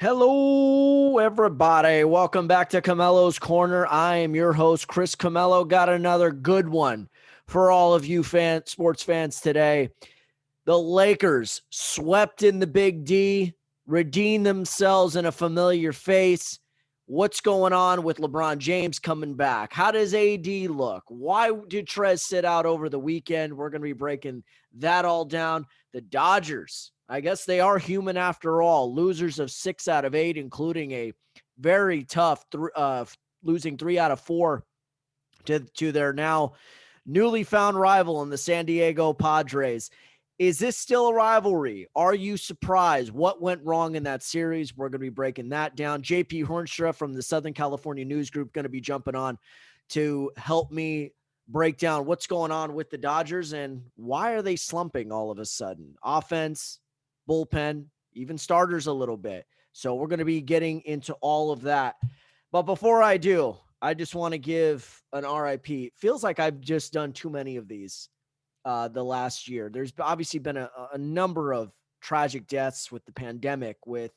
Hello, everybody. Welcome back to Camello's Corner. I am your host, Chris Camello. Got another good one for all of you sports fans today. The Lakers swept in the Big D, redeemed themselves in a familiar face. What's going on with LeBron James coming back? How does AD look? Why did Trez sit out over the weekend? We're going to be breaking that all down. The Dodgers, I guess they are human after all. Losers of 6 out of 8, including a very tough losing 3 out of 4 to their now newly found rival in the San Diego Padres. Is this still a rivalry? Are you surprised? What went wrong in that series? We're going to be breaking that down. JP Hoornstra from the Southern California News Group going to be jumping on to help me break down what's going on with the Dodgers and why are they slumping all of a sudden? Offense, bullpen, even starters a little bit. So we're going to be getting into all of that. But before I do, I just want to give an RIP. It feels like I've just done too many of these the last year. There's obviously been a number of tragic deaths with the pandemic, with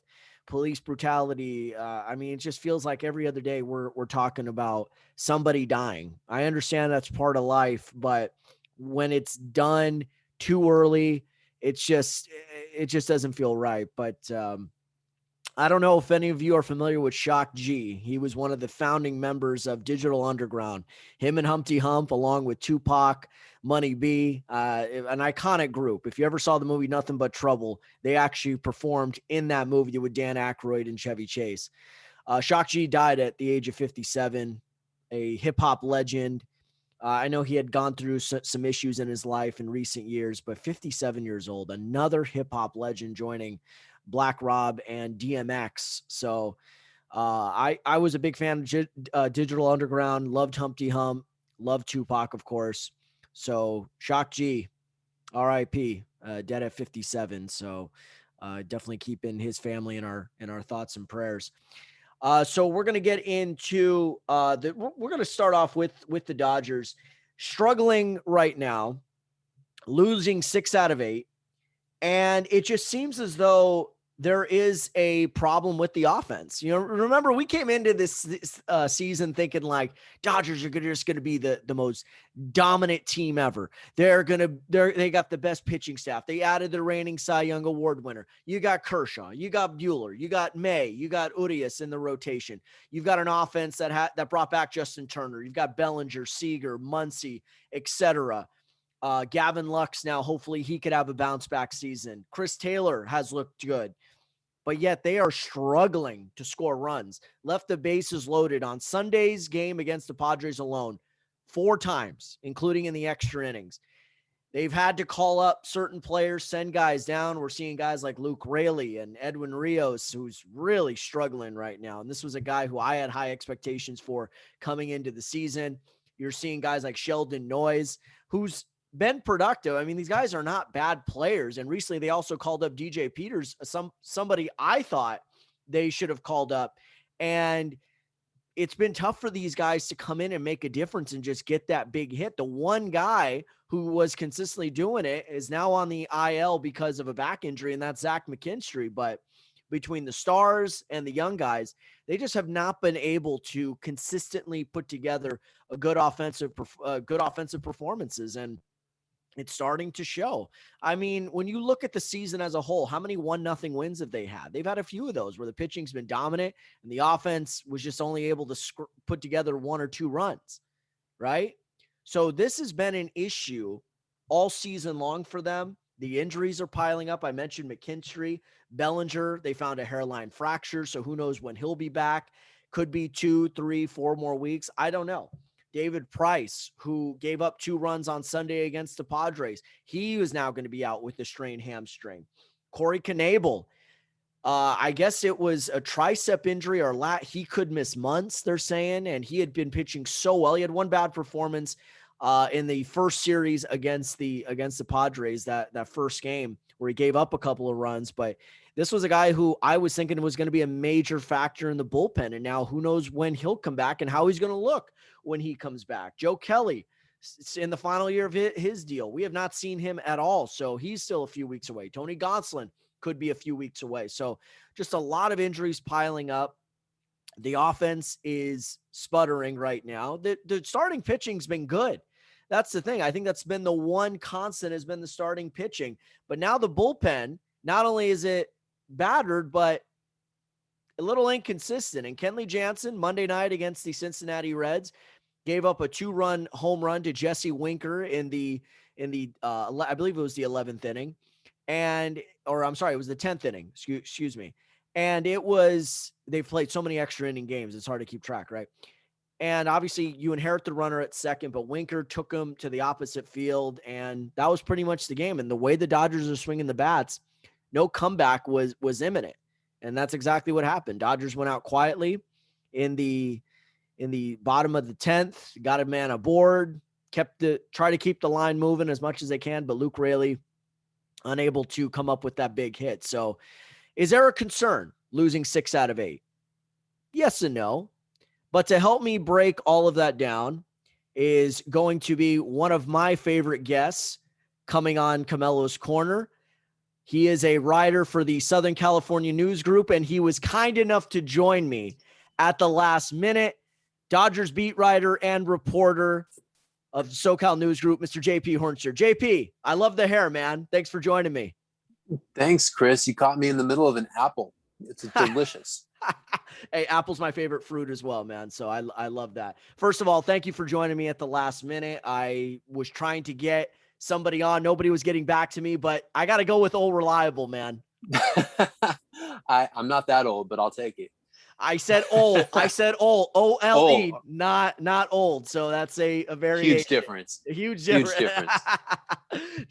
police brutality. I mean, it just feels like every other day we're talking about somebody dying. I understand that's part of life, but when it's done too early, it just doesn't feel right. But I don't know if any of you are familiar with Shock G. He was one of the founding members of Digital Underground. Him and Humpty Hump, along with Tupac, Money B, an iconic group. If you ever saw the movie Nothing But Trouble, they actually performed in that movie with Dan Aykroyd and Chevy Chase. Shock G died at the age of 57, a hip-hop legend. I know he had gone through some issues in his life in recent years, but 57 years old, another hip-hop legend joining Black Rob and DMX. So I was a big fan of Digital Underground, loved Humpty Hump, loved Tupac, of course. So Shock G, RIP, dead at 57. So definitely keeping his family in our thoughts and prayers. So we're going to get into we're going to start off with the Dodgers struggling right now, losing 6 out of 8. And it just seems as though there is a problem with the offense. You know, remember we came into this season thinking like Dodgers are just going to be the most dominant team ever. They got the best pitching staff. They added the reigning Cy Young Award winner. You got Kershaw, you got Buehler, you got May, you got Urias in the rotation. You've got an offense that brought back Justin Turner. You've got Bellinger, Seager, Muncy, etc. Gavin Lux now, hopefully he could have a bounce back season. Chris Taylor has looked good, but yet they are struggling to score runs. Left the bases loaded on Sunday's game against the Padres alone 4 times, including in the extra innings. They've had to call up certain players, send guys down. We're seeing guys like Luke Raley and Edwin Rios, who's really struggling right now. And this was a guy who I had high expectations for coming into the season. You're seeing guys like Sheldon Noyes, who's been productive. I mean, these guys are not bad players. And recently they also called up DJ Peters, somebody I thought they should have called up. And it's been tough for these guys to come in and make a difference and just get that big hit. The one guy who was consistently doing it is now on the IL because of a back injury, and that's Zach McKinstry. But between the stars and the young guys, they just have not been able to consistently put together a good offensive performances. And it's starting to show. I mean, when you look at the season as a whole, how many 1-0 wins have they had? They've had a few of those where the pitching's been dominant and the offense was just only able to put together 1 or 2 runs, right? So this has been an issue all season long for them. The injuries are piling up. I mentioned McKinstry, Bellinger. They found a hairline fracture, so who knows when he'll be back. Could be 2, 3, 4 more weeks. I don't know. David Price, who gave up 2 runs on Sunday against the Padres, he is now going to be out with the strained hamstring. Corey Knebel, I guess it was a tricep injury or he could miss months, they're saying, and he had been pitching so well. He had 1 bad performance in the first series against the Padres, that first game where he gave up a couple of runs, but this was a guy who I was thinking was going to be a major factor in the bullpen. And now who knows when he'll come back and how he's going to look when he comes back. Joe Kelly in the final year of his deal. We have not seen him at all. So he's still a few weeks away. Tony Gonsolin could be a few weeks away. So just a lot of injuries piling up. The offense is sputtering right now. The starting pitching's been good. That's the thing. I think that's been the one constant, has been the starting pitching. But now the bullpen, not only is it battered, but a little inconsistent. And Kenley Jansen, Monday night against the Cincinnati Reds, gave up a 2-run home run to Jesse Winker in the I believe it was the 11th inning. It was the 10th inning. Excuse me. And they've played so many extra inning games. It's hard to keep track, right? And obviously you inherit the runner at second, but Winker took him to the opposite field, and that was pretty much the game. And the way the Dodgers are swinging the bats, no comeback was imminent. And that's exactly what happened. Dodgers went out quietly in the bottom of the 10th, got a man aboard, try to keep the line moving as much as they can, but Luke Raley unable to come up with that big hit. So is there a concern losing 6 out of 8? Yes and no. But to help me break all of that down is going to be one of my favorite guests coming on Camello's Corner. He is a writer for the Southern California News Group, and he was kind enough to join me at the last minute. Dodgers beat writer and reporter of the SoCal News Group, Mr. JP Hoornstra. JP, I love the hair, man. Thanks for joining me. Thanks, Chris. You caught me in the middle of an apple. It's delicious. Hey, apple's my favorite fruit as well, man. So I love that. First of all, thank you for joining me at the last minute. I was trying to get somebody on. Nobody was getting back to me, but I got to go with old reliable, man. I'm not that old, but I'll take it. I said old. O-L-E, not old. So that's a very huge difference. A huge difference.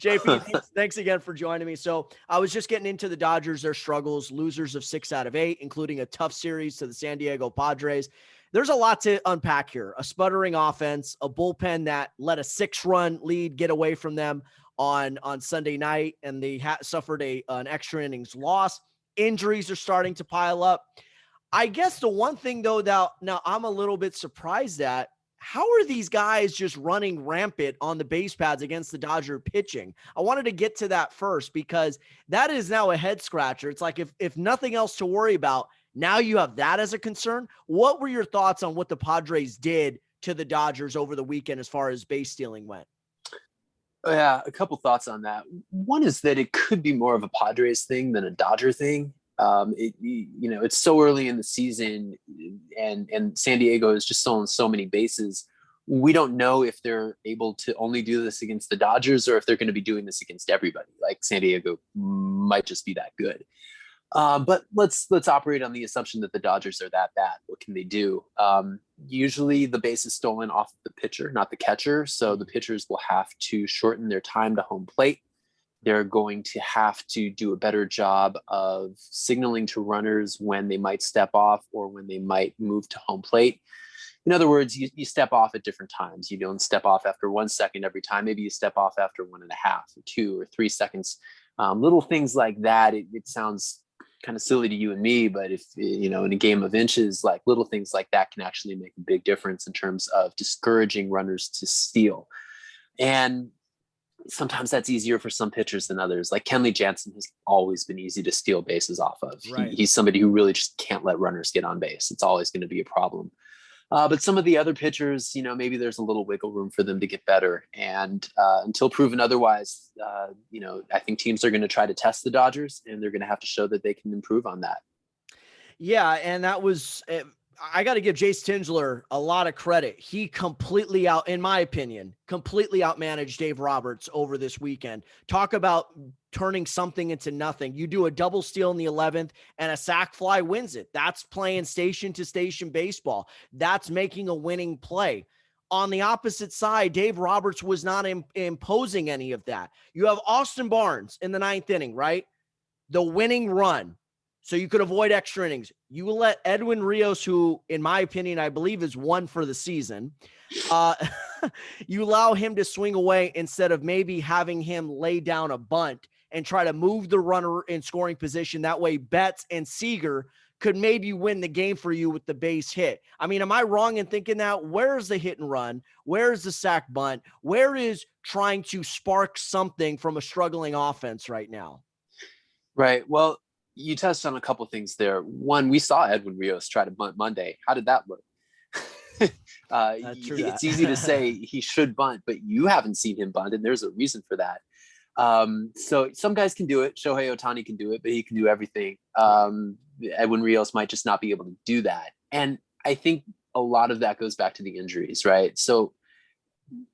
JP, thanks again for joining me. So I was just getting into the Dodgers, their struggles, losers of 6 out of 8, including a tough series to the San Diego Padres. There's a lot to unpack here. A sputtering offense, a bullpen that let a 6-run lead get away from them on Sunday night, and they suffered an extra innings loss. Injuries are starting to pile up. I guess the one thing, though, that now I'm a little bit surprised at, how are these guys just running rampant on the base pads against the Dodger pitching? I wanted to get to that first because that is now a head scratcher. It's like if nothing else to worry about, now you have that as a concern. What were your thoughts on what the Padres did to the Dodgers over the weekend as far as base stealing went? Yeah, a couple thoughts on that. One is that it could be more of a Padres thing than a Dodger thing. It's so early in the season, and San Diego is just stolen so many bases. We don't know if they're able to only do this against the Dodgers or if they're going to be doing this against everybody. Like San Diego might just be that good. But let's operate on the assumption that the Dodgers are that bad. What can they do? Usually the base is stolen off the pitcher, not the catcher. So the pitchers will have to shorten their time to home plate. They're going to have to do a better job of signaling to runners when they might step off or when they might move to home plate. In other words, you step off at different times. You don't step off after 1 second every time. Maybe you step off after 1.5 or 2 or 3 seconds. Little things like that. It sounds kind of silly to you and me, but if, in a game of inches, like little things like that can actually make a big difference in terms of discouraging runners to steal. And sometimes that's easier for some pitchers than others. Like Kenley Jansen has always been easy to steal bases off of. Right. He's somebody who really just can't let runners get on base. It's always going to be a problem. But some of the other pitchers, maybe there's a little wiggle room for them to get better. And until proven otherwise, I think teams are going to try to test the Dodgers, and they're going to have to show that they can improve on that. Yeah, and that was I got to give Jace Tingler a lot of credit. He in my opinion, completely outmanaged Dave Roberts over this weekend. Talk about turning something into nothing. You do a double steal in the 11th and a sac fly wins it. That's playing station to station baseball. That's making a winning play. On the opposite side, Dave Roberts was not imposing any of that. You have Austin Barnes in the 9th inning, right? The winning run. So you could avoid extra innings. You will let Edwin Rios, who, in my opinion, I believe is 1 for the season. You allow him to swing away instead of maybe having him lay down a bunt and try to move the runner in scoring position. That way Betts and Seager could maybe win the game for you with the base hit. I mean, am I wrong in thinking that? Where's the hit and run? Where's the sack bunt? Where is trying to spark something from a struggling offense right now? Right. Well, you touched on a couple things there. One, we saw Edwin Rios try to bunt Monday. How did that look? True It's easy to that. say he should bunt, but you haven't seen him bunt, and there's a reason for that. So some guys can do it. Shohei Ohtani can do it, but he can do everything. Edwin Rios might just not be able to do that. And I think a lot of that goes back to the injuries, right? So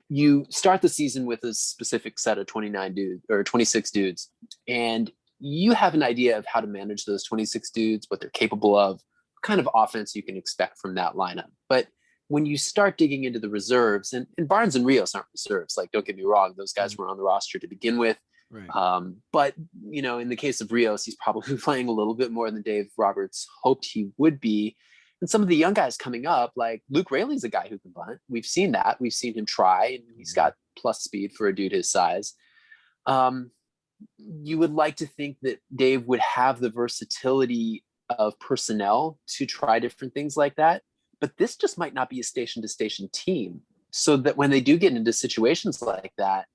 you start the season with a specific set of 29 dudes or 26 dudes, and you have an idea of how to manage those 26 dudes, what they're capable of, what kind of offense you can expect from that lineup. But when you start digging into the reserves, and Barnes and Rios aren't reserves, like, don't get me wrong, those guys were on the roster to begin with. Right. But, in the case of Rios, he's probably playing a little bit more than Dave Roberts hoped he would be. And some of the young guys coming up, like Luke Raley's a guy who can bunt. We've seen that. We've seen him try, and he's got plus speed for a dude his size. You would like to think that Dave would have the versatility of personnel to try different things like that. But this just might not be a station to station team. So that when they do get into situations like that,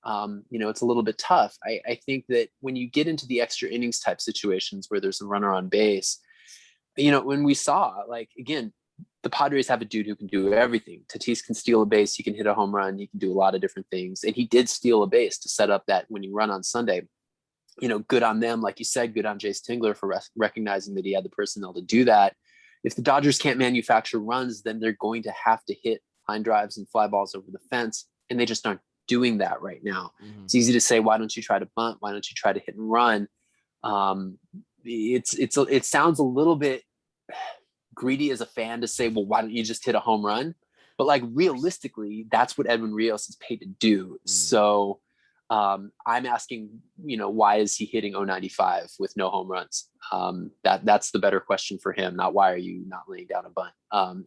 it's a little bit tough. I think that when you get into the extra innings type situations where there's a runner on base, when we saw, like, again, the Padres have a dude who can do everything. Tatis can steal a base. He can hit a home run. He can do a lot of different things. And he did steal a base to set up that winning run on Sunday. Good on them. Like you said, good on Jace Tingler for recognizing that he had the personnel to do that. If the Dodgers can't manufacture runs, then they're going to have to hit line drives and fly balls over the fence. And they just aren't doing that right now. It's easy to say, why don't you try to bunt? Why don't you try to hit and run? It sounds a little bit greedy as a fan to say, well, why don't you just hit a home run? But like, realistically, that's what Edwin Rios is paid to do. So I'm asking, why is he hitting 095 with no home runs? That's the better question for him, not why are you not laying down a bunt?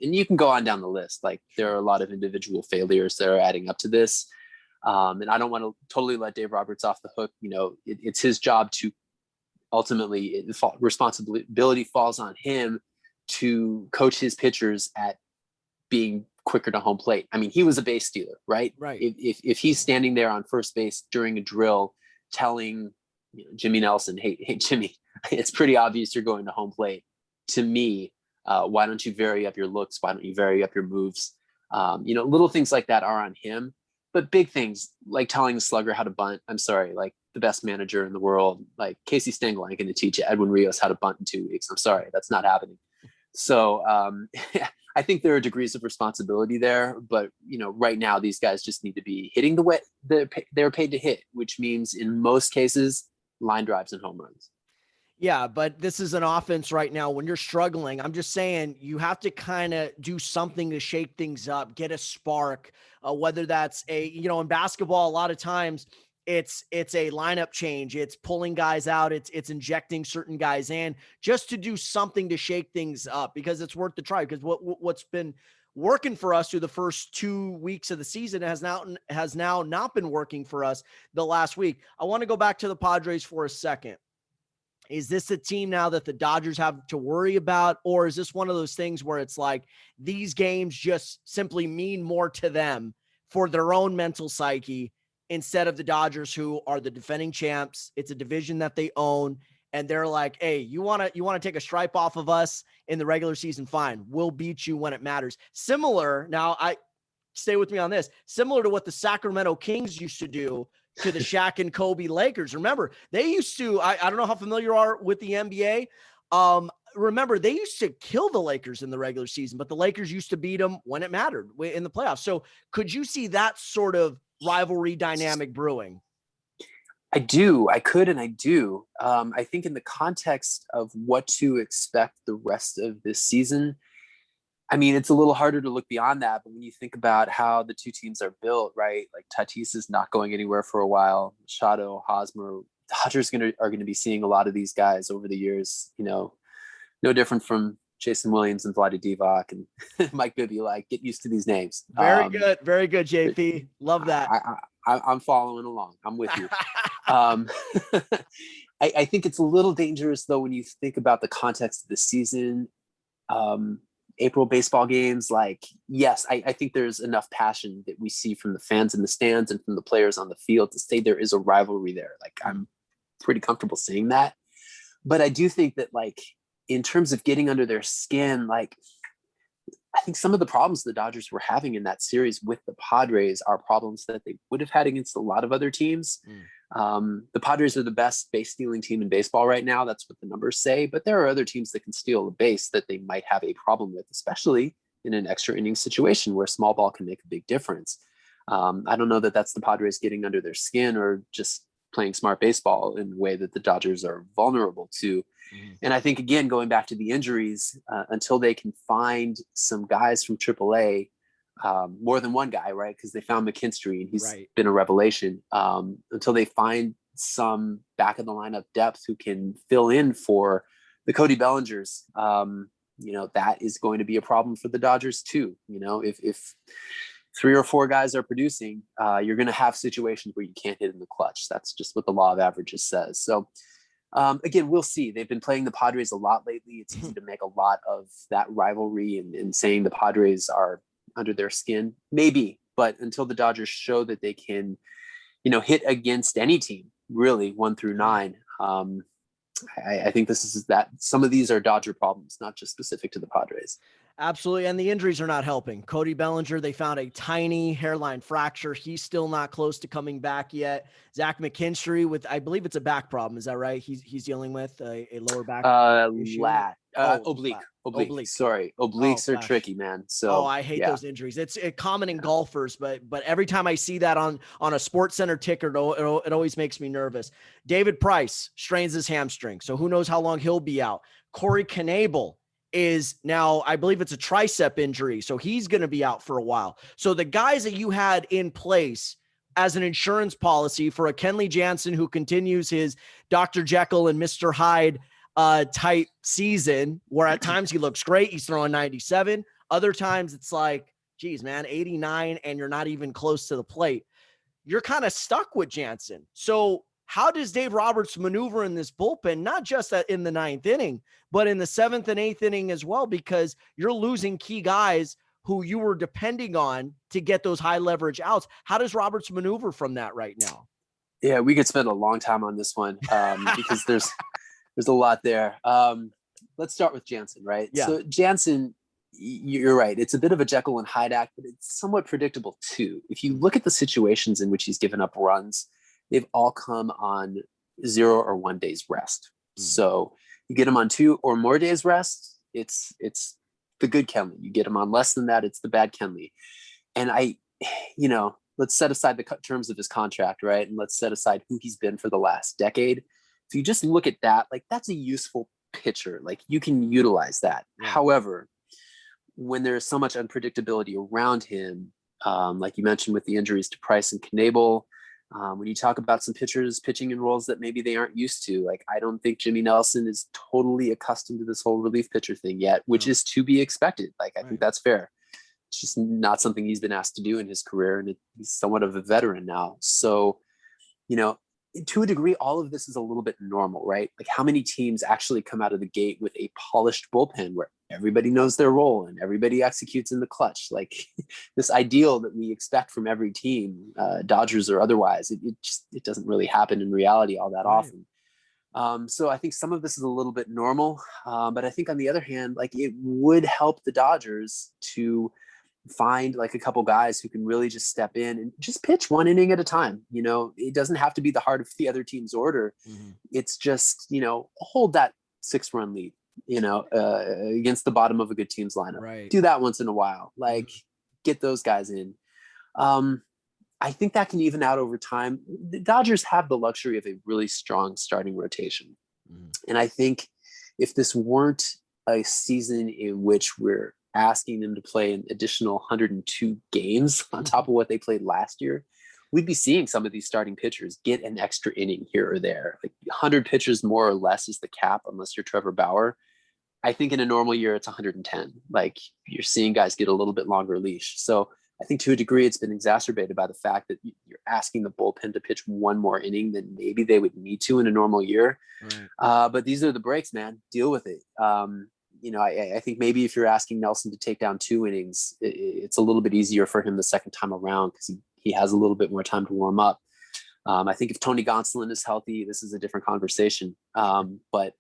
And you can go on down the list. Like, there are a lot of individual failures that are adding up to this. And I don't want to totally let Dave Roberts off the hook. It's his job to ultimately, responsibility falls on him to coach his pitchers at being quicker to home plate. I mean, he was a base stealer, right? Right. If he's standing there on first base during a drill telling Jimmy Nelson, hey, Jimmy, it's pretty obvious you're going to home plate. To me, why don't you vary up your looks? Why don't you vary up your moves? Little things like that are on him. But big things like telling the slugger how to bunt, I'm sorry, like the best manager in the world, like Casey Stengel ain't going to teach Edwin Rios how to bunt in 2 weeks. I'm sorry, that's not happening. So I think there are degrees of responsibility there, but right now these guys just need to be hitting the way they're paid to hit, which means in most cases line drives and home runs. Yeah, but this is an offense right now. When you're struggling, I'm just saying you have to kind of do something to shake things up, get a spark, whether that's in basketball, a lot of times it's a lineup change. It's pulling guys out. It's injecting certain guys in just to do something to shake things up, because it's worth the try. Because what's been working for us through the first 2 weeks of the season has now not been working for us the last week. I want to go back to the Padres for a second. Is this a team now that the Dodgers have to worry about, or is this one of those things where it's like these games just simply mean more to them for their own mental psyche instead of the Dodgers, who are the defending champs? It's a division that they own, and they're like, hey, you want to take a stripe off of us in the regular season? Fine. We'll beat you when it matters. Similar, now stay with me on this, similar to what the Sacramento Kings used to do to the Shaq and Kobe Lakers. Remember, they used to, I don't know how familiar you are with the NBA. Remember, they used to kill the Lakers in the regular season, but the Lakers used to beat them when it mattered in the playoffs. So could you see that sort of rivalry dynamic brewing? I do. I could, and I do. I think in the context of what to expect the rest of this season, I mean, it's a little harder to look beyond that, but when you think about how the two teams are built, right? Like, Tatis is not going anywhere for a while. Machado, Hosmer, Dodgers are going to be seeing a lot of these guys over the years. No different from Jason Williams and Vlade Divac and Mike Bibby. Like, get used to these names. Very good, JP. Love that. I'm following along. I'm with you. I think it's a little dangerous though when you think about the context of the season. April baseball games, like, yes, I think there's enough passion that we see from the fans in the stands and from the players on the field to say there is a rivalry there. Like, I'm pretty comfortable saying that. But I do think that, like, in terms of getting under their skin, like, I think some of the problems the Dodgers were having in that series with the Padres are problems that they would have had against a lot of other teams. The Padres are the best base stealing team in baseball right now. That's what the numbers say. But there are other teams that can steal a base that they might have a problem with, especially in an extra inning situation where small ball can make a big difference. I don't know that that's the Padres getting under their skin or just playing smart baseball in a way that the Dodgers are vulnerable to. And I think, again, going back to the injuries, until they can find some guys from AAA, more than one guy, right? Because they found McKinstry and he's been a revelation. Until they find some back of the lineup depth who can fill in for the Cody Bellingers, that is going to be a problem for the Dodgers too. If 3 or 4 guys are producing, you're going to have situations where you can't hit in the clutch. That's just what the law of averages says. So, again, we'll see. They've been playing the Padres a lot lately. It's easy to make a lot of that rivalry and saying the Padres are under their skin, maybe. But until the Dodgers show that they can, hit against any team, really, 1 through 9, I think this is that some of these are Dodger problems, not just specific to the Padres. Absolutely. And the injuries are not helping. Cody Bellinger, they found a tiny hairline fracture. He's still not close to coming back yet. Zach McKinstry with, I believe it's a back problem. Is that right? He's dealing with a lower back issue. Oblique. Sorry. Obliques are tricky, man. So I hate those injuries. It's common in golfers, but every time I see that on a Sports Center ticker, it always makes me nervous. David Price strains his hamstring. So who knows how long he'll be out. Corey Knebel is now, I believe it's a tricep injury. So he's going to be out for a while. So the guys that you had in place as an insurance policy for a Kenley Jansen who continues his Dr. Jekyll and Mr. Hyde type season, where at times he looks great. He's throwing 97. Other times it's like, geez, man, 89, and you're not even close to the plate. You're kind of stuck with Jansen. So how does Dave Roberts maneuver in this bullpen, not just in the 9th inning, but in the 7th and 8th inning as well, because you're losing key guys who you were depending on to get those high leverage outs. How does Roberts maneuver from that right now? Yeah, we could spend a long time on this one because there's a lot there. Let's start with Jansen, right? Yeah. So Jansen, you're right. It's a bit of a Jekyll and Hyde act, but it's somewhat predictable too. If you look at the situations in which he's given up runs, they've all come on 0 or 1 day's rest. So you get him on 2 or more days rest, it's the good Kenley. You get him on less than that, it's the bad Kenley. And let's set aside the terms of his contract, right? And let's set aside who he's been for the last decade. If you just look at that, like, that's a useful pitcher. Like, you can utilize that. Yeah. However, when there's so much unpredictability around him, like you mentioned with the injuries to Price and Knebel, when you talk about some pitchers pitching in roles that maybe they aren't used to, like, I don't think Jimmy Nelson is totally accustomed to this whole relief pitcher thing yet, which is to be expected. Like, I think that's fair. It's just not something he's been asked to do in his career, and he's somewhat of a veteran now. So, to a degree, all of this is a little bit normal, right? Like, how many teams actually come out of the gate with a polished bullpen where everybody knows their role and everybody executes in the clutch? Like, this ideal that we expect from every team, Dodgers or otherwise, it doesn't really happen in reality all that often. So I think some of this is a little bit normal, but I think on the other hand, like, it would help the Dodgers to find like a couple guys who can really just step in and just pitch 1 inning at a time. It doesn't have to be the heart of the other team's order. It's just, hold that 6-run lead, against the bottom of a good team's lineup. Right. Do that once in a while, like, get those guys in. I think that can even out over time. The Dodgers have the luxury of a really strong starting rotation. And I think if this weren't a season in which we're asking them to play an additional 102 games on top of what they played last year, we'd be seeing some of these starting pitchers get an extra inning here or there. Like, 100 pitches more or less is the cap, unless you're Trevor Bauer. I think in a normal year, it's 110. Like, you're seeing guys get a little bit longer leash. So I think to a degree, it's been exacerbated by the fact that you're asking the bullpen to pitch 1 more inning than maybe they would need to in a normal year. Right. But these are the breaks, man. Deal with it. I think maybe if you're asking Nelson to take down 2 innings, it's a little bit easier for him the second time around because he has a little bit more time to warm up. I think if Tony Gonsolin is healthy, this is a different conversation. But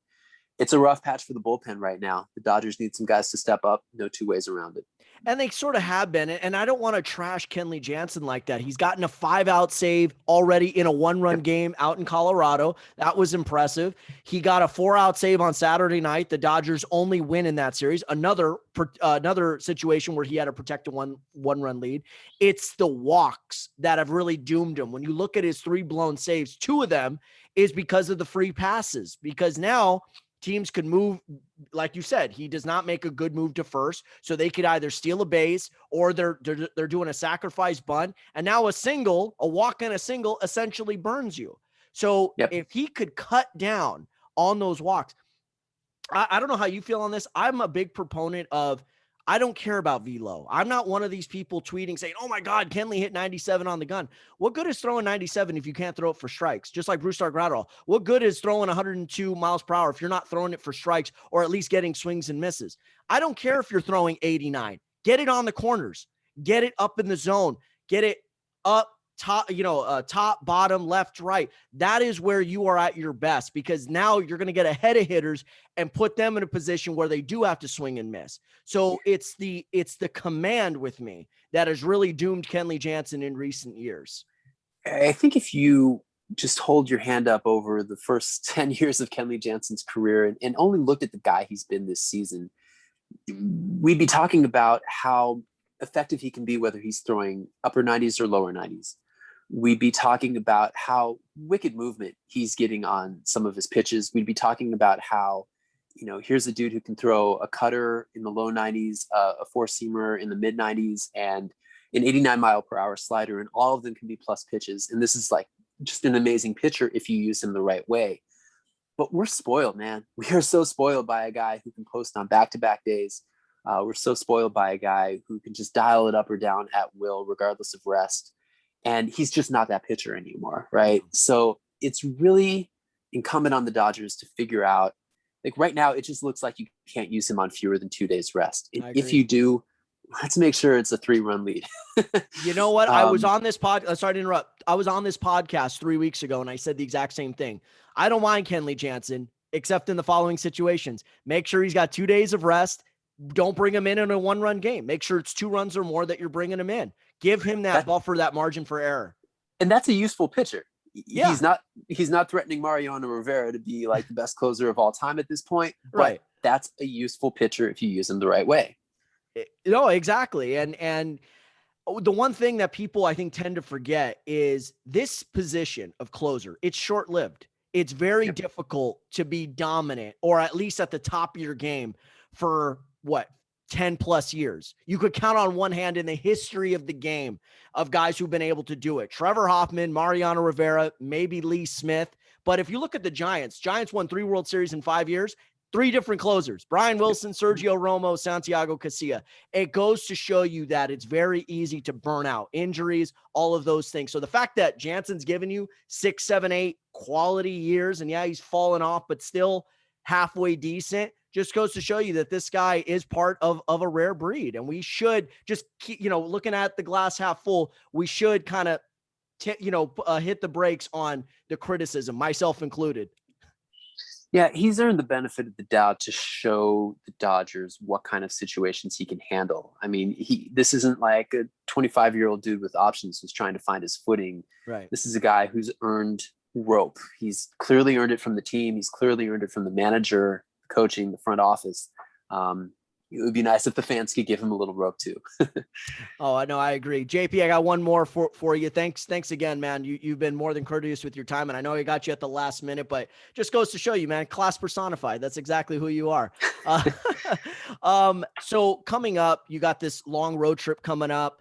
It's a rough patch for the bullpen right now. The Dodgers need some guys to step up. No two ways around it. And they sort of have been. And I don't want to trash Kenley Jansen like that. He's gotten a 5-out save already in a 1-run game out in Colorado. That was impressive. He got a 4-out save on Saturday night. The Dodgers only win in that series. Another situation where he had to protect a one-run lead. It's the walks that have really doomed him. When you look at his 3 blown saves, 2 of them is because of the free passes. Because now teams could move, like you said, he does not make a good move to first, so they could either steal a base or they're doing a sacrifice bunt, and now a walk and a single essentially burns you. So if he could cut down on those walks, I don't know how you feel on this. I'm a big proponent of, I don't care about velo. I'm not one of these people tweeting saying, oh my God, Kenley hit 97 on the gun. What good is throwing 97 if you can't throw it for strikes? Just like Brusdar Graterol. What good is throwing 102 miles per hour if you're not throwing it for strikes or at least getting swings and misses? I don't care if you're throwing 89. Get it on the corners. Get it up in the zone. Get it up top, top, bottom, left, right. That is where you are at your best, because now you're going to get ahead of hitters and put them in a position where they do have to swing and miss. So it's the command with me that has really doomed Kenley Jansen in recent years. I think if you just hold your hand up over the first 10 years of Kenley Jansen's career and only looked at the guy he's been this season, we'd be talking about how effective he can be, whether he's throwing upper 90s or lower 90s. We'd be talking about how wicked movement he's getting on some of his pitches. We'd be talking about how, here's a dude who can throw a cutter in the low 90s, a four-seamer in the mid 90s, and an 89 mile per hour slider, and all of them can be plus pitches. And this is like just an amazing pitcher if you use him the right way. But we're spoiled, man. We are so spoiled by a guy who can post on back-to-back days. We're so spoiled by a guy who can just dial it up or down at will, regardless of rest. And he's just not that pitcher anymore, right? So it's really incumbent on the Dodgers to figure out, like right now, it just looks like you can't use him on fewer than 2 days rest. If you do, let's make sure it's a 3-run lead. You know what? I was on this sorry to interrupt. I was on this podcast 3 weeks ago and I said the exact same thing. I don't mind Kenley Jansen, except in the following situations. Make sure he's got 2 days of rest. Don't bring him in a 1-run game. Make sure it's 2 runs or more that you're bringing him in. Give him that buffer, that margin for error. And that's a useful pitcher. Yeah. He's not threatening Mariano Rivera to be like the best closer of all time at this point. Right. That's a useful pitcher if you use him the right way. No, exactly. And the one thing that people I think tend to forget is this position of closer. It's short-lived. It's very difficult to be dominant, or at least at the top of your game, for 10 plus years. You could count on one hand in the history of the game of guys who've been able to do it. Trevor Hoffman, Mariano Rivera, maybe Lee Smith. But if you look at the Giants won 3 World Series in 5 years, 3 different closers: Brian Wilson, Sergio Romo, Santiago Casilla. It goes to show you that it's very easy to burn out, injuries, all of those things. So the fact that Jansen's given you 6, 7, 8 quality years, and he's fallen off, but still halfway decent, just goes to show you that this guy is part of a rare breed. And we should just keep, looking at the glass half full, we should kind of, hit the brakes on the criticism, myself included. Yeah, he's earned the benefit of the doubt to show the Dodgers what kind of situations he can handle. I mean, this isn't like a 25-year-old dude with options who's trying to find his footing. Right. This is a guy who's earned rope. He's clearly earned it from the team. He's clearly earned it from the manager, coaching, the front office. It would be nice if the fans could give him a little rope too. Oh, I know. I agree. JP, I got one more for you. Thanks again, man. You've been more than courteous with your time, and I know I got you at the last minute, but just goes to show you, man, class personified. That's exactly who you are. So coming up, you got this long road trip coming up.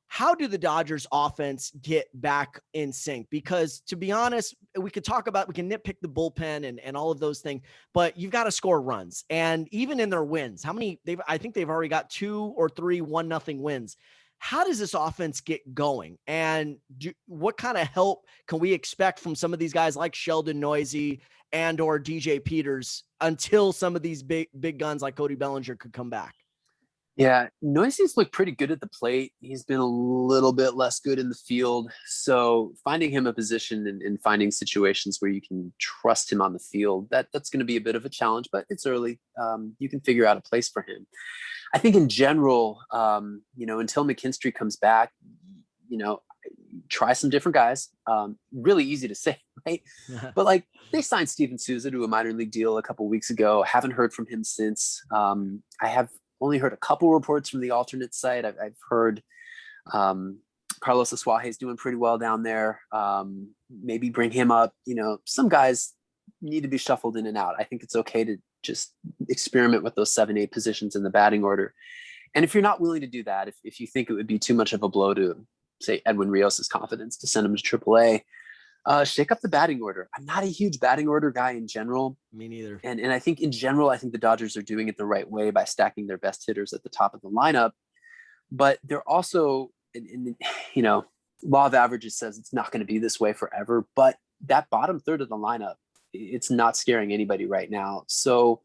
How do the Dodgers offense get back in sync? Because to be honest, we can nitpick the bullpen and all of those things, but you've got to score runs. And even in their wins, I think they've already got 2 or 3 1-0 wins. How does this offense get going? And what kind of help can we expect from some of these guys like Sheldon Noisy and or DJ Peters until some of these big guns like Cody Bellinger could come back? Yeah, Noisy's looked pretty good at the plate. He's been a little bit less good in the field. So finding him a position and finding situations where you can trust him on the field, that's going to be a bit of a challenge, but it's early. You can figure out a place for him. I think in general, until McKinstry comes back, try some different guys. Really easy to say, right? But like they signed Steven Souza to a minor league deal a couple weeks ago. Haven't heard from him since. I have only heard a couple reports from the alternate site. I've heard Carlos Asuaje is doing pretty well down there. Maybe bring him up. Some guys need to be shuffled in and out. I think it's okay to just experiment with those 7-8 positions in the batting order. And if you're not willing to do that, if you think it would be too much of a blow to, say, Edwin Rios' confidence to send him to AAA, shake up the batting order. I'm not a huge batting order guy in general. Me neither. And I think in general, I think the Dodgers are doing it the right way by stacking their best hitters at the top of the lineup. But they're also, law of averages says it's not going to be this way forever. But that bottom third of the lineup, it's not scaring anybody right now. So,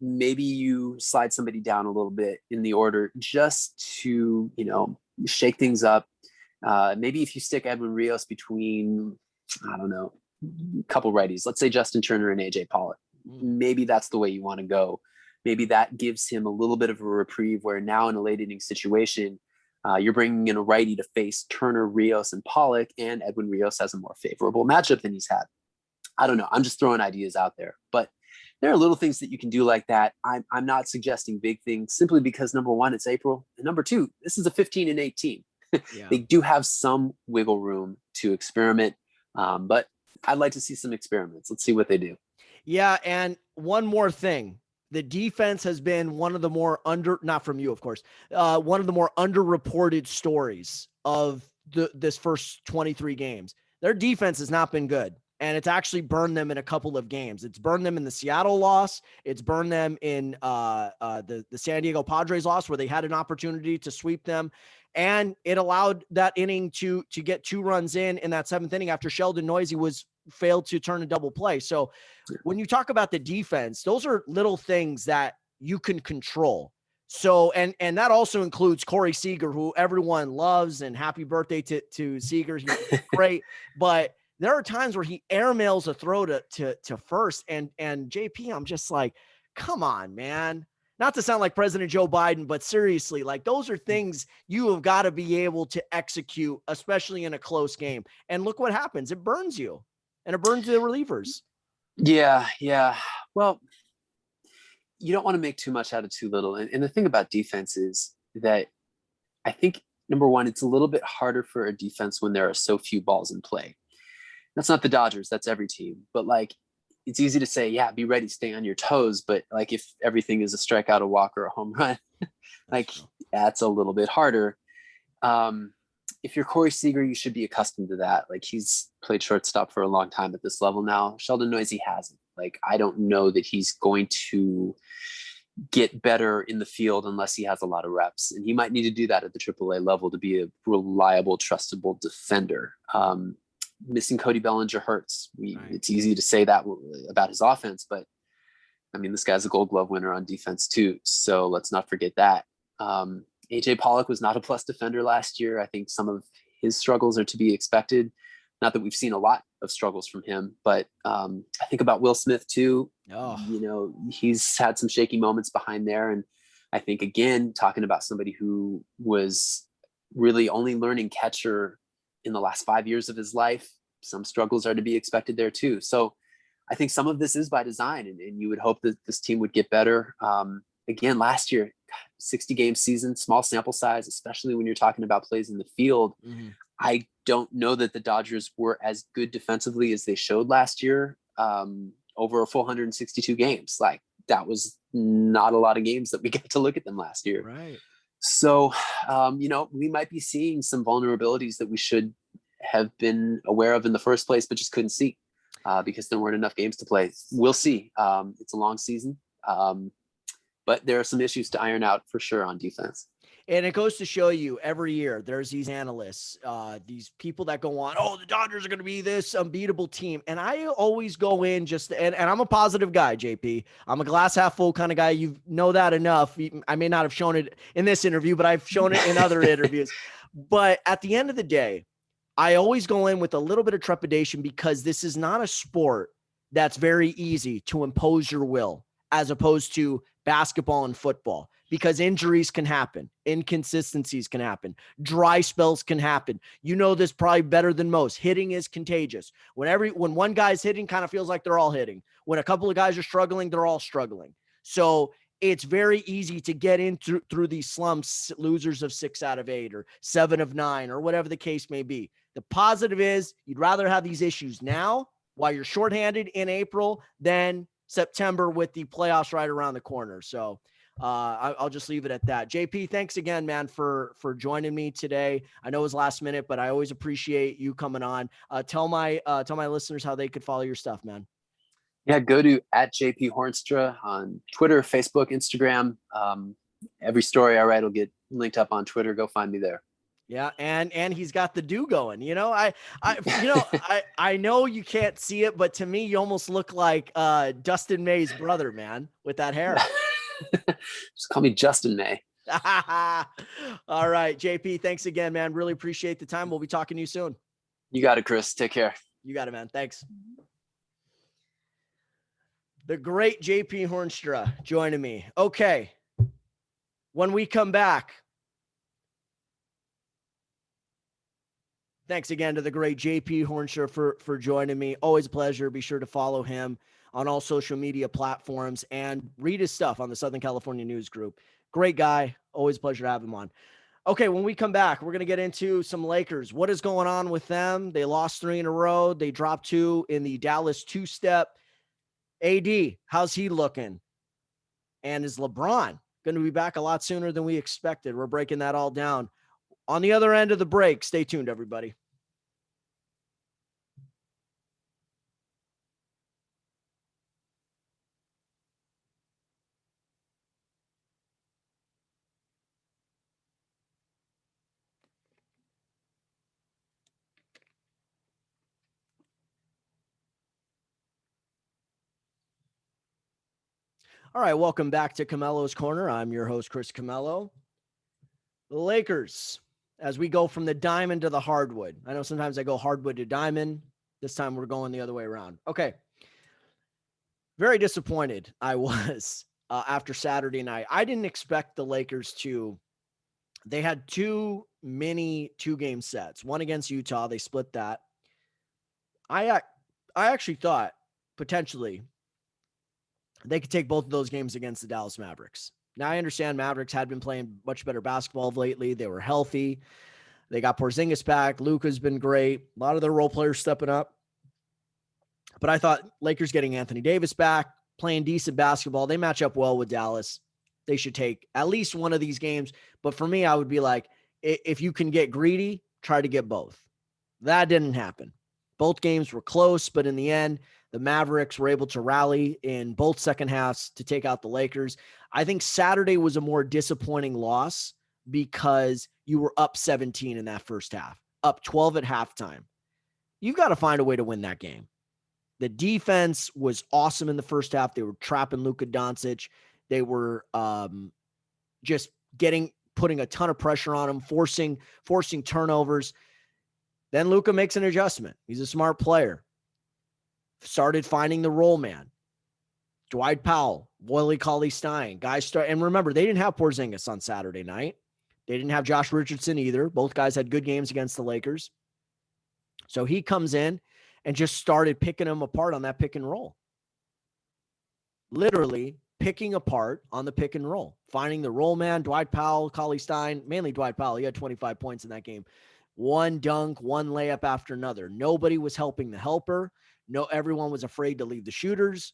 maybe you slide somebody down a little bit in the order just to, shake things up. Maybe if you stick Edwin Rios between, I don't know, a couple righties, let's say Justin Turner and AJ Pollock, maybe that's the way you want to go. Maybe that gives him a little bit of a reprieve where now in a late inning situation, you're bringing in a righty to face Turner, Rios, and Pollock, and Edwin Rios has a more favorable matchup than he's had. I don't know. I'm just throwing ideas out there, but there are little things that you can do like that. I'm not suggesting big things simply because number one, it's April, and number two, this is a 15-8 team. Yeah. They do have some wiggle room to experiment, but I'd like to see some experiments. Let's see what they do. Yeah, and one more thing. The defense has been one of the more not from you, of course, one of the more underreported stories of this first 23 games. Their defense has not been good. And it's actually burned them in a couple of games. It's burned them in the Seattle loss. It's burned them in the San Diego Padres loss where they had an opportunity to sweep them. And it allowed that inning to get 2 runs in that 7th inning after Sheldon Noisy failed to turn a double play. So when you talk about the defense, those are little things that you can control. So, and that also includes Corey Seager, who everyone loves, and happy birthday to Seager. He's great. But there are times where he airmails a throw to first, and JP, I'm just like, come on, man. Not to sound like President Joe Biden, but seriously, like those are things you have got to be able to execute, especially in a close game. And look what happens. It burns you, and it burns the relievers. Yeah. Well, you don't want to make too much out of too little. And the thing about defense is that I think, number one, it's a little bit harder for a defense when there are so few balls in play. That's not the Dodgers. That's every team. But like, it's easy to say, yeah, be ready, stay on your toes. But like, if everything is a strikeout, a walk, or a home run, like that's a little bit harder. If you're Corey Seager, you should be accustomed to that. Like he's played shortstop for a long time at this level now. Sheldon Noisy hasn't. Like, I don't know that he's going to get better in the field unless he has a lot of reps. And he might need to do that at the AAA level to be a reliable, trustable defender. Missing Cody Bellinger hurts. It's easy to say that about his offense, but I mean, this guy's a Gold Glove winner on defense too. So let's not forget that. AJ Pollock was not a plus defender last year. I think some of his struggles are to be expected. Not that we've seen a lot of struggles from him, but I think about Will Smith too. He's had some shaky moments behind there. And I think, again, talking about somebody who was really only learning catcher in the last 5 years of his life, some struggles are to be expected there too. So I think some of this is by design, and you would hope that this team would get better. Again, last year, 60-game season, small sample size, especially when you're talking about plays in the field. Mm-hmm. I don't know that the Dodgers were as good defensively as they showed last year over a full 162 games. Like, that was not a lot of games that we got to look at them last year. Right. So, we might be seeing some vulnerabilities that we should have been aware of in the first place, but just couldn't see because there weren't enough games to play. We'll see. It's a long season, but there are some issues to iron out for sure on defense. And it goes to show you every year there's these analysts, these people that go on, oh, the Dodgers are going to be this unbeatable team. And I always go in and I'm a positive guy, JP. I'm a glass half full kind of guy. You know that enough. I may not have shown it in this interview, but I've shown it in other interviews. But at the end of the day, I always go in with a little bit of trepidation because this is not a sport that's very easy to impose your will as opposed to basketball and football, because injuries can happen, inconsistencies can happen, dry spells can happen. You know this probably better than most. Hitting is contagious. When one guy's hitting, kind of feels like they're all hitting. When a couple of guys are struggling, they're all struggling. So it's very easy to get in through these slumps, losers of 6 out of 8 or 7 of 9 or whatever the case may be. The positive is you'd rather have these issues now while you're shorthanded in April than September with the playoffs right around the corner. So I'll just leave it at that. JP, thanks again, man, for joining me today. I know it was last minute, but I always appreciate you coming on. Tell my listeners how they could follow your stuff, man. Yeah, go to @JP Hoornstra on Twitter, Facebook, Instagram. Every story I write will get linked up on Twitter. Go find me there. Yeah, and he's got the do going. I know you can't see it, but to me, you almost look like Dustin May's brother, man, with that hair. Just call me Justin May. All right, JP, thanks again, man. Really appreciate the time. We'll be talking to you soon. You got it, Chris. Take care. You got it, man. Thanks. The great JP Hoornstra joining me. Okay, when we come back, thanks again to the great JP Hoornstra for joining me. Always a pleasure. Be sure to follow him on all social media platforms and read his stuff on the Southern California News Group. Great guy. Always a pleasure to have him on. Okay, when we come back, we're going to get into some Lakers. What is going on with them? They lost 3 in a row. They dropped 2 in the Dallas two-step. AD, how's he looking? And is LeBron going to be back a lot sooner than we expected? We're breaking that all down. On the other end of the break, stay tuned, everybody. All right, welcome back to Camello's Corner. I'm your host, Chris Camello. The Lakers, as we go from the diamond to the hardwood. I know sometimes I go hardwood to diamond. This time we're going the other way around. Okay. Very disappointed I was after Saturday night. I didn't expect the Lakers they had 2 mini 2-game sets. One against Utah. They split that. I actually thought potentially they could take both of those games against the Dallas Mavericks. Now, I understand Mavericks had been playing much better basketball lately. They were healthy. They got Porzingis back. Luka's been great. A lot of their role players stepping up. But I thought Lakers getting Anthony Davis back, playing decent basketball. They match up well with Dallas. They should take at least one of these games. But for me, I would be like, if you can get greedy, try to get both. That didn't happen. Both games were close, but in the end, the Mavericks were able to rally in both second halves to take out the Lakers. I think Saturday was a more disappointing loss because you were up 17 in that first half, up 12 at halftime. You've got to find a way to win that game. The defense was awesome in the first half. They were trapping Luka Doncic. They were just putting a ton of pressure on him, forcing turnovers. Then Luka makes an adjustment. He's a smart player. Started finding the roll man. Dwight Powell, Willie Cauley-Stein, and remember, they didn't have Porzingis on Saturday night. They didn't have Josh Richardson either. Both guys had good games against the Lakers. So he comes in and just started picking them apart on that pick and roll. Literally picking apart on the pick and roll, finding the roll man, Dwight Powell, Cauley-Stein, mainly Dwight Powell. He had 25 points in that game. One dunk, one layup after another. Nobody was helping the helper. No, everyone was afraid to leave the shooters,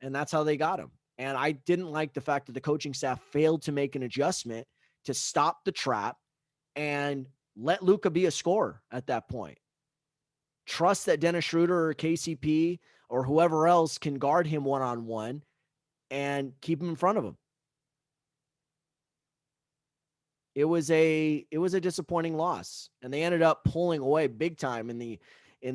and that's how they got him. And I didn't like the fact that the coaching staff failed to make an adjustment to stop the trap and let Luka be a scorer at that point. Trust that Dennis Schroeder or KCP or whoever else can guard him one-on-one and keep him in front of him. it was a disappointing loss, and they ended up pulling away big time in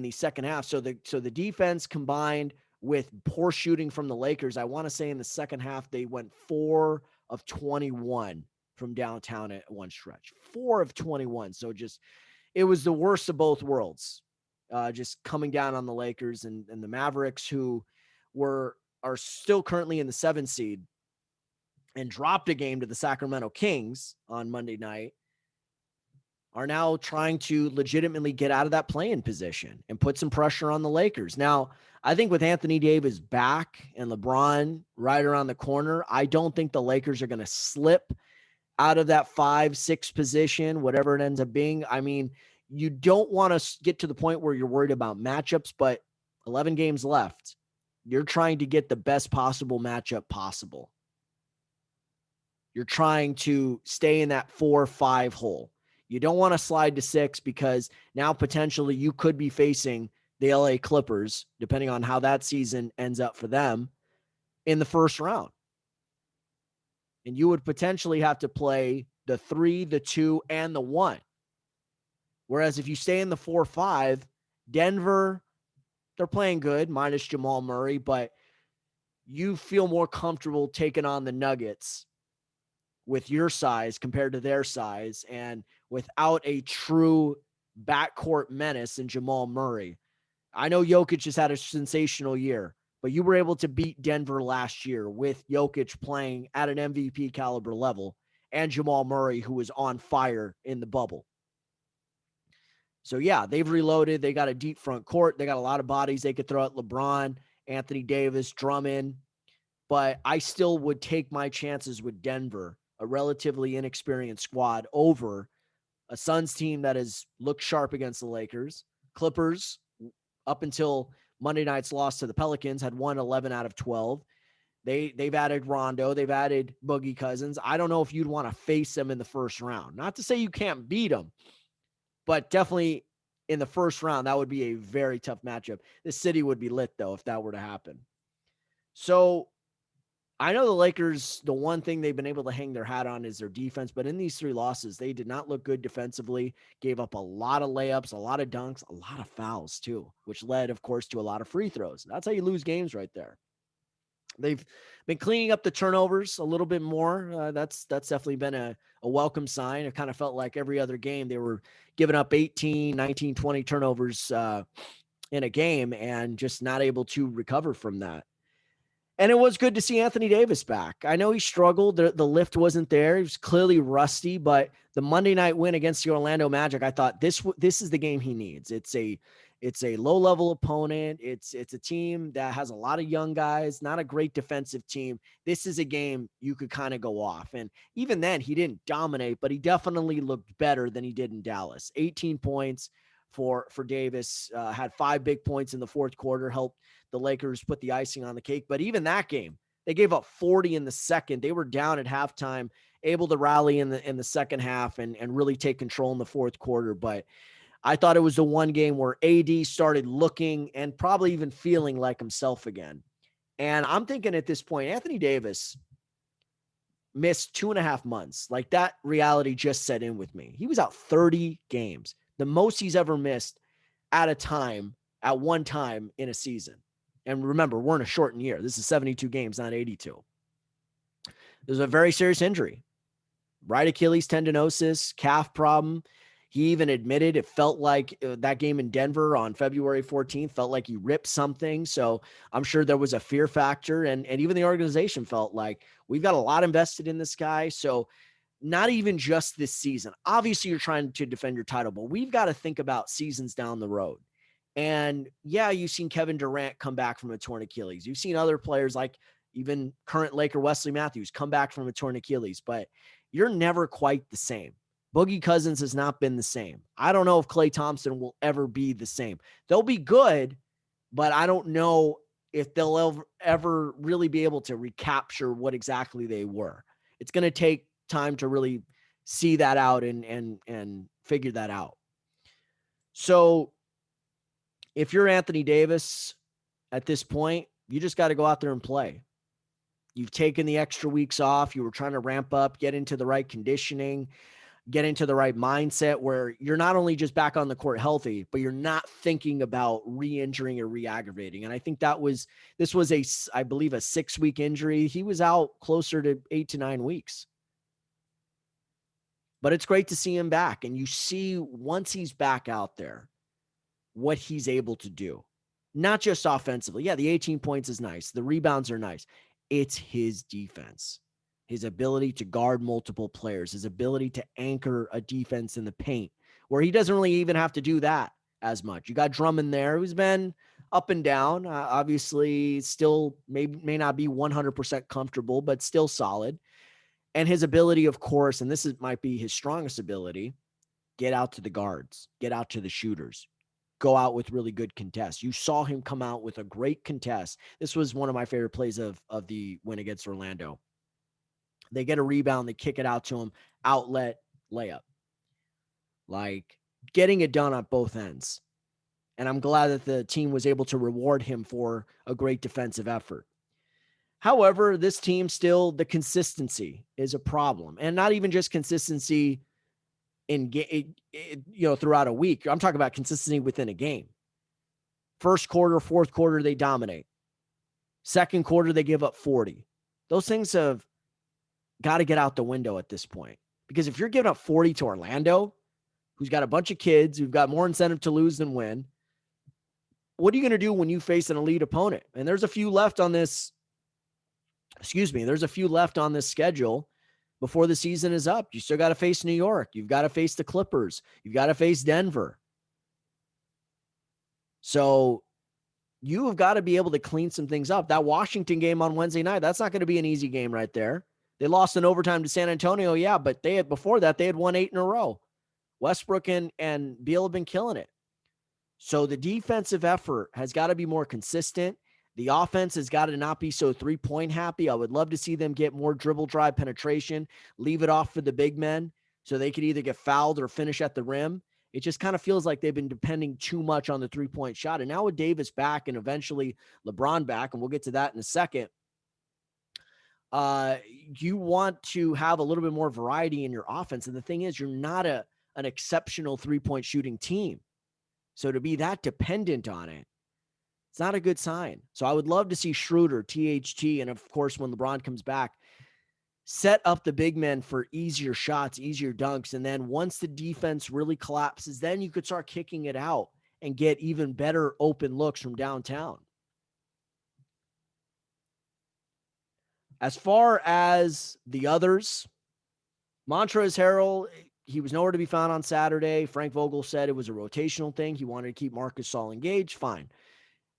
the second half. So the defense combined with poor shooting from the Lakers, I want to say in the second half they went 4 of 21 from downtown at one stretch. 4 of 21. So just it was the worst of both worlds. Just coming down on the Lakers and the Mavericks, who are still currently in the 7 seed and dropped a game to the Sacramento Kings on Monday night, are now trying to legitimately get out of that play-in position and put some pressure on the Lakers. Now, I think with Anthony Davis back and LeBron right around the corner, I don't think the Lakers are going to slip out of that 5-6 position, whatever it ends up being. I mean, you don't want to get to the point where you're worried about matchups, but 11 games left. You're trying to get the best possible matchup possible. You're trying to stay in that 4-5 hole. You don't want to slide to 6 because now potentially you could be facing the LA Clippers, depending on how that season ends up for them, in the first round. And you would potentially have to play the 3, the 2, and the 1. Whereas if you stay in the 4-5, Denver, they're playing good, minus Jamal Murray, but you feel more comfortable taking on the Nuggets with your size compared to their size and without a true backcourt menace in Jamal Murray. I know Jokic has had a sensational year, but you were able to beat Denver last year with Jokic playing at an MVP caliber level and Jamal Murray, who was on fire in the bubble. So, yeah, they've reloaded. They got a deep front court. They got a lot of bodies they could throw at LeBron, Anthony Davis, Drummond. But I still would take my chances with Denver, a relatively inexperienced squad, over a Suns team that has looked sharp against the Lakers. Clippers, up until Monday night's loss to the Pelicans, had won 11 out of 12. They've added Rondo. They've added Boogie Cousins. I don't know if you'd want to face them in the first round. Not to say you can't beat them, but definitely in the first round, that would be a very tough matchup. The city would be lit, though, if that were to happen. So I know the Lakers, the one thing they've been able to hang their hat on is their defense, but in these 3 losses, they did not look good defensively, gave up a lot of layups, a lot of dunks, a lot of fouls too, which led, of course, to a lot of free throws. That's how you lose games right there. They've been cleaning up the turnovers a little bit more. That's definitely been a welcome sign. It kind of felt like every other game they were giving up 18, 19, 20 turnovers in a game and just not able to recover from that. And it was good to see Anthony Davis back. I know he struggled. The lift wasn't there. He was clearly rusty, but the Monday night win against the Orlando Magic, I thought this is the game he needs. It's a low-level opponent. It's a team that has a lot of young guys, not a great defensive team. This is a game you could kind of go off. And even then, he didn't dominate, but he definitely looked better than he did in Dallas. 18 points for Davis, had 5 big points in the fourth quarter, helped the Lakers put the icing on the cake. But even that game, they gave up 40 in the second. They were down at halftime, able to rally in the second half and really take control in the fourth quarter. But I thought it was the one game where AD started looking and probably even feeling like himself again. And I'm thinking at this point, Anthony Davis missed 2.5 months. Like, that reality just set in with me. He was out 30 games, the most he's ever missed at one time in a season. And remember, we're in a shortened year. This is 72 games, not 82. There's a very serious injury. Right Achilles tendinosis, calf problem. He even admitted it felt like that game in Denver on February 14th felt like he ripped something. So I'm sure there was a fear factor. And even the organization felt like we've got a lot invested in this guy. So not even just this season. Obviously, you're trying to defend your title, but we've got to think about seasons down the road. And yeah, you've seen Kevin Durant come back from a torn Achilles. You've seen other players like even current Laker Wesley Matthews come back from a torn Achilles, but you're never quite the same. Boogie Cousins has not been the same. I don't know if Klay Thompson will ever be the same. They'll be good, but I don't know if they'll ever really be able to recapture what exactly they were. It's going to take time to really see that out and figure that out. So if you're Anthony Davis at this point, you just got to go out there and play. You've taken the extra weeks off. You were trying to ramp up, get into the right conditioning. get into the right mindset where you're not only just back on the court healthy, but you're not thinking about re-injuring or re-aggravating. And I think this was I believe a 6-week injury. He was out closer to 8 to 9 weeks. But it's great to see him back. And you see once he's back out there, what he's able to do. Not just offensively. Yeah, the 18 points is nice. The rebounds are nice. It's his defense, his ability to guard multiple players, his ability to anchor a defense in the paint, where he doesn't really even have to do that as much. You got Drummond there, who's been up and down. Obviously, still may not be 100% comfortable, but still solid. And his ability, of course, and might be his strongest ability, get out to the guards, get out to the shooters, go out with really good contests. You saw him come out with a great contest. This was one of my favorite plays of the win against Orlando. They get a rebound, they kick it out to him, outlet, layup. Like, getting it done on both ends. And I'm glad that the team was able to reward him for a great defensive effort. However, this team still, the consistency is a problem. And not even just consistency throughout a week. I'm talking about consistency within a game. First quarter, fourth quarter, they dominate. Second quarter, they give up 40. Those things have got to get out the window at this point. Because if you're giving up 40 to Orlando, who's got a bunch of kids, who've got more incentive to lose than win, what are you going to do when you face an elite opponent? And there's a few left on this schedule before the season is up. You still got to face New York. You've got to face the Clippers. You've got to face Denver. So you have got to be able to clean some things up. That Washington game on Wednesday night, that's not going to be an easy game right there. They lost in overtime to San Antonio, yeah, but before that, they had won 8 in a row. Westbrook and Beal have been killing it. So the defensive effort has got to be more consistent. The offense has got to not be so three-point happy. I would love to see them get more dribble drive penetration, leave it off for the big men so they could either get fouled or finish at the rim. It just kind of feels like they've been depending too much on the three-point shot. And now with Davis back and eventually LeBron back, and we'll get to that in a second, you want to have a little bit more variety in your offense. And the thing is, you're not an exceptional three-point shooting team. So to be that dependent on it, it's not a good sign. So I would love to see Schroeder, THT, and of course, when LeBron comes back, set up the big men for easier shots, easier dunks. And then once the defense really collapses, then you could start kicking it out and get even better open looks from downtown. As far as the others, Montrezl Harrell, he was nowhere to be found on Saturday. Frank Vogel said it was a rotational thing. He wanted to keep Marc Gasol engaged. Fine.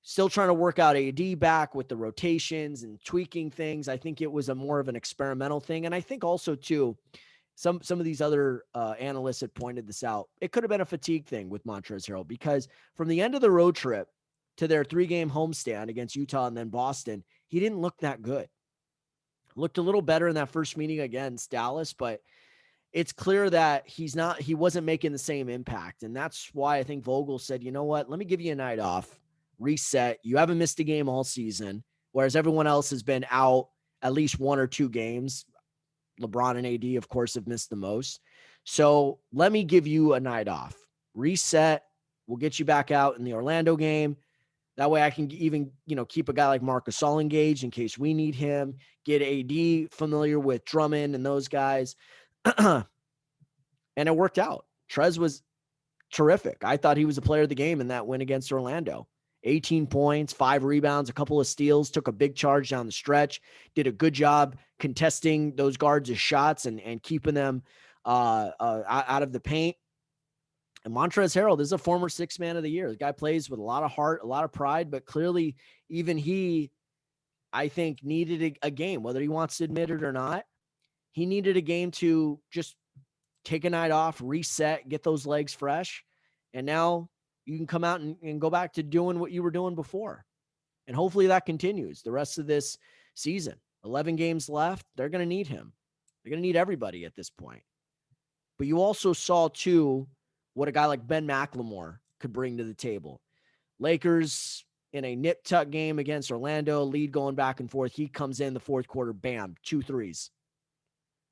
Still trying to work out AD back with the rotations and tweaking things. I think it was more of an experimental thing. And I think also, too, some of these other analysts had pointed this out. It could have been a fatigue thing with Montrezl Harrell because from the end of the road trip to their 3-game homestand against Utah and then Boston, he didn't look that good. Looked a little better in that first meeting against Dallas, but it's clear that he wasn't making the same impact. And that's why I think Vogel said, you know what, let me give you a night off, reset. You haven't missed a game all season, whereas everyone else has been out at least 1 or 2 games. LeBron and AD, of course, have missed the most. So let me give you a night off, reset. We'll get you back out in the Orlando game. That way I can even, keep a guy like Marc Gasol engaged in case we need him, get AD familiar with Drummond and those guys. And it worked out. Trez was terrific. I thought he was a player of the game in that win against Orlando. 18 points, 5 rebounds, a couple of steals, took a big charge down the stretch, did a good job contesting those guards' shots and keeping them out of the paint. And Montrezl Harrell, this is a former 6th man of the year. The guy plays with a lot of heart, a lot of pride, but clearly even he, I think, needed a game, whether he wants to admit it or not. He needed a game to just take a night off, reset, get those legs fresh. And now you can come out and go back to doing what you were doing before. And hopefully that continues the rest of this season. 11 games left. They're going to need him. They're going to need everybody at this point. But you also saw, too, what a guy like Ben McLemore could bring to the table. Lakers in a nip-tuck game against Orlando, lead going back and forth. He comes in the fourth quarter, bam, 2 threes.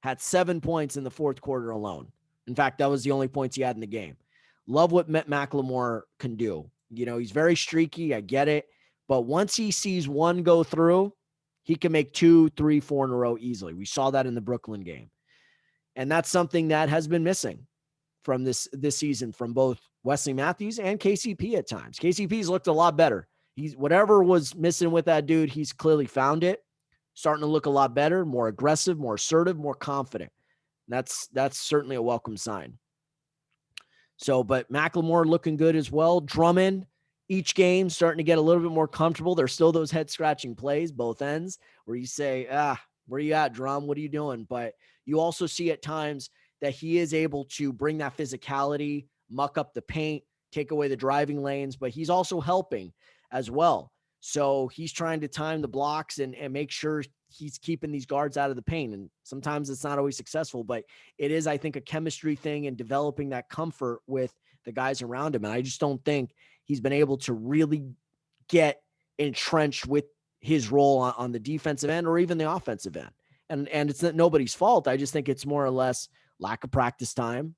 Had 7 points in the fourth quarter alone. In fact, that was the only points he had in the game. Love what McLemore can do. He's very streaky. I get it. But once he sees one go through, he can make 2, 3, 4 in a row easily. We saw that in the Brooklyn game. And that's something that has been missing from this season from both Wesley Matthews and KCP at times. KCP's looked a lot better. He's whatever was missing with that dude, he's clearly found it. Starting to look a lot better, more aggressive, more assertive, more confident. That's certainly a welcome sign. So, but McLemore looking good as well. Drummond, each game starting to get a little bit more comfortable. There's still those head-scratching plays, both ends, where you say, where you at, Drum? What are you doing? But you also see at times that he is able to bring that physicality, muck up the paint, take away the driving lanes, but he's also helping as well. So he's trying to time the blocks and make sure he's keeping these guards out of the paint. And sometimes it's not always successful, but it is, I think, a chemistry thing and developing that comfort with the guys around him. And I just don't think he's been able to really get entrenched with his role on the defensive end or even the offensive end. And it's not nobody's fault. I just think it's more or less lack of practice time.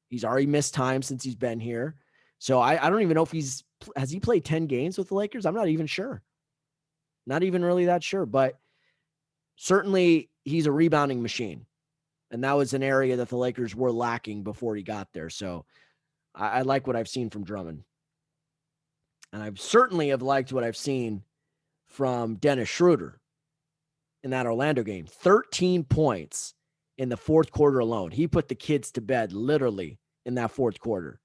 He's already missed time since he's been here. So I don't even know if has he played 10 games with the Lakers? I'm not even sure. Not even really that sure, but certainly he's a rebounding machine. And that was an area that the Lakers were lacking before he got there. So I like what I've seen from Drummond. And I certainly have liked what I've seen from Dennis Schroeder in that Orlando game. 13 points in the fourth quarter alone. He put the kids to bed literally in that fourth quarter.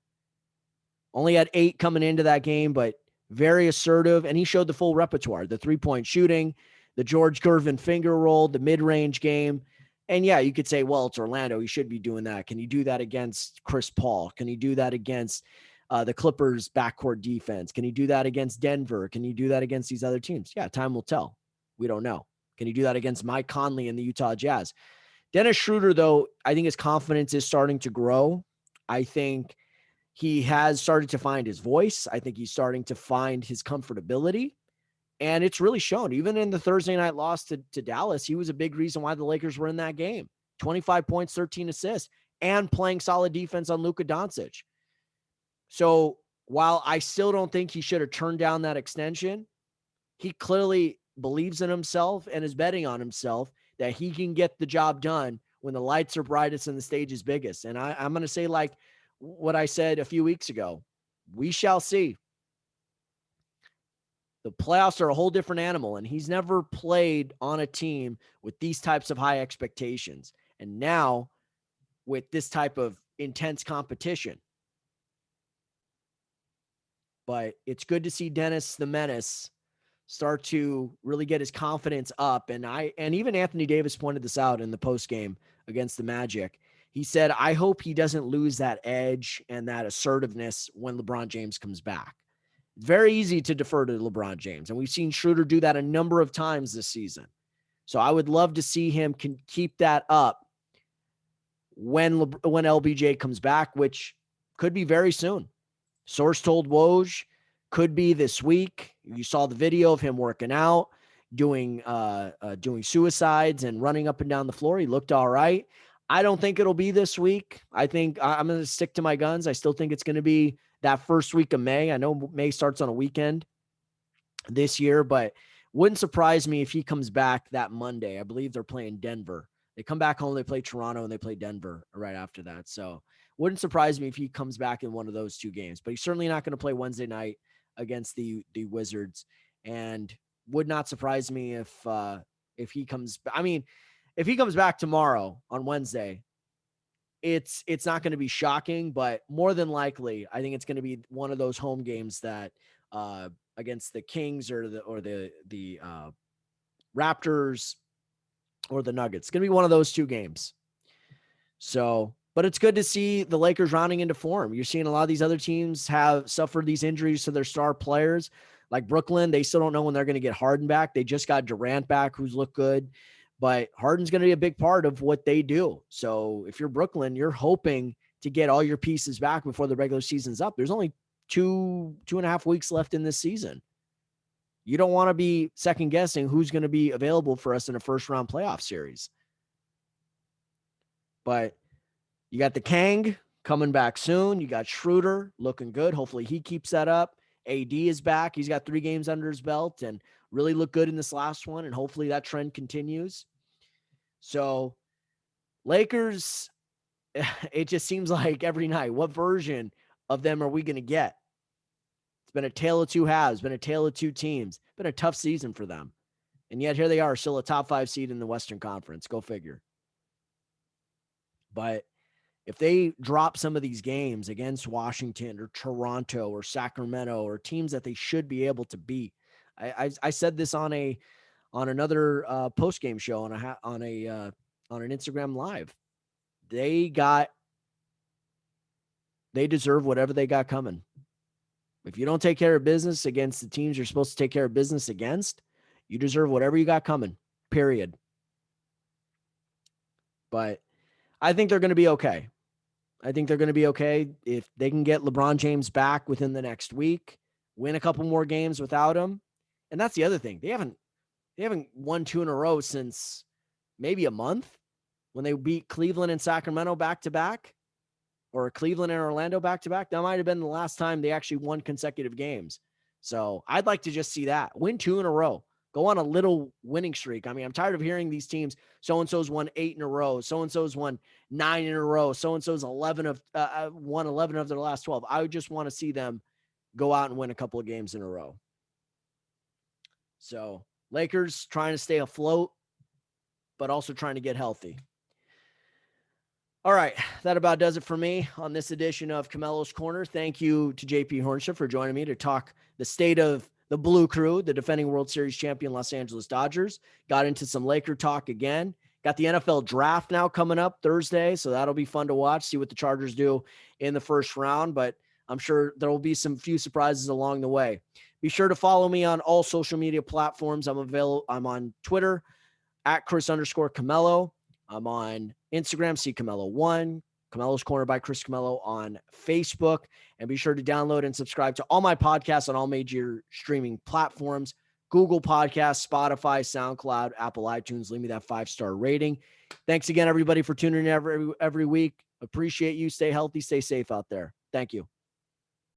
Only had 8 coming into that game, but very assertive. And he showed the full repertoire, the 3-point shooting, the George Gervin finger roll, the mid-range game. And yeah, you could say, well, it's Orlando. He should be doing that. Can he do that against Chris Paul? Can he do that against the Clippers backcourt defense? Can he do that against Denver? Can he do that against these other teams? Yeah, time will tell. We don't know. Can he do that against Mike Conley and the Utah Jazz? Dennis Schroeder, though, I think his confidence is starting to grow. I think he has started to find his voice. I think he's starting to find his comfortability. And it's really shown. Even in the Thursday night loss to Dallas, he was a big reason why the Lakers were in that game. 25 points, 13 assists, and playing solid defense on Luka Doncic. So while I still don't think he should have turned down that extension, he clearly believes in himself and is betting on himself that he can get the job done when the lights are brightest and the stage is biggest. And I'm going to say, like what I said a few weeks ago, we shall see. The playoffs are a whole different animal, and he's never played on a team with these types of high expectations. And now with this type of intense competition. But it's good to see Dennis the Menace start to really get his confidence up. And even Anthony Davis pointed this out in the post game against the Magic. He said, I hope he doesn't lose that edge and that assertiveness when LeBron James comes back. It's very easy to defer to LeBron James. And we've seen Schroeder do that a number of times this season. So I would love to see him keep that up when LBJ comes back, which could be very soon. Source told Woj could be this week. You saw the video of him working out, doing suicides and running up and down the floor. He looked all right. I don't think it'll be this week. I think I'm going to stick to my guns. I still think it's going to be that first week of May. I know May starts on a weekend this year, but wouldn't surprise me if he comes back that Monday. I believe they're playing Denver. They come back home, they play Toronto, and they play Denver right after that. So wouldn't surprise me if he comes back in one of those two games, but he's certainly not going to play Wednesday night against the Wizards. And would not surprise me if he comes. I mean, if he comes back tomorrow on Wednesday, it's not going to be shocking, but more than likely, I think it's going to be one of those home games that against the Kings or the Raptors or the Nuggets. It's going to be one of those two games. So, but it's good to see the Lakers rounding into form. You're seeing a lot of these other teams have suffered these injuries to their star players. Like Brooklyn, they still don't know when they're going to get Harden back. They just got Durant back, who's looked good. But Harden's going to be a big part of what they do. So if you're Brooklyn, you're hoping to get all your pieces back before the regular season's up. There's only two and a half weeks left in this season. You don't want to be second guessing who's going to be available for us in a first round playoff series. But You got the Kang coming back soon. You got Schroeder looking good. Hopefully he keeps that up. AD is back. He's got 3 games under his belt and really looked good in this last one. And hopefully that trend continues. So Lakers, it just seems like every night, what version of them are we going to get? It's been a tale of two halves, been a tale of two teams, been a tough season for them. And yet here they are, still a top 5 seed in the Western Conference. Go figure. But if they drop some of these games against Washington or Toronto or Sacramento or teams that they should be able to beat, I said this on another post game show on an Instagram Live. They deserve whatever they got coming. If you don't take care of business against the teams you're supposed to take care of business against, you deserve whatever you got coming, period. But I think they're going to be okay. I think they're going to be okay if they can get LeBron James back within the next week, win a couple more games without him. And that's the other thing. They haven't won 2 in a row since maybe a month when they beat Cleveland and Sacramento back-to-back, or Cleveland and Orlando back-to-back. That might have been the last time they actually won consecutive games. So I'd like to just see that. Win 2 in a row. Go on a little winning streak. I mean, I'm tired of hearing these teams, so-and-so's won 8 in a row, so-and-so's won 9 in a row, so-and-so's won 11 of their last 12. I would just want to see them go out and win a couple of games in a row. So Lakers trying to stay afloat, but also trying to get healthy. All right, that about does it for me on this edition of Camello's Corner. Thank you to JP Hoornstra for joining me to talk the state of the Blue Crew, the defending World Series champion Los Angeles Dodgers. Got into some Laker talk again. Got the NFL draft now coming up Thursday, so that'll be fun to watch, see what the Chargers do in the first round, but I'm sure there will be some few surprises along the way. Be sure to follow me on all social media platforms. I'm on Twitter at Chris_Camello. I'm on Instagram, CCamello1, Camello's Corner by Chris Camello on Facebook. And be sure to download and subscribe to all my podcasts on all major streaming platforms: Google Podcasts, Spotify, SoundCloud, Apple iTunes. Leave me that 5-star rating. Thanks again, everybody, for tuning in every week. Appreciate you. Stay healthy, stay safe out there. Thank you.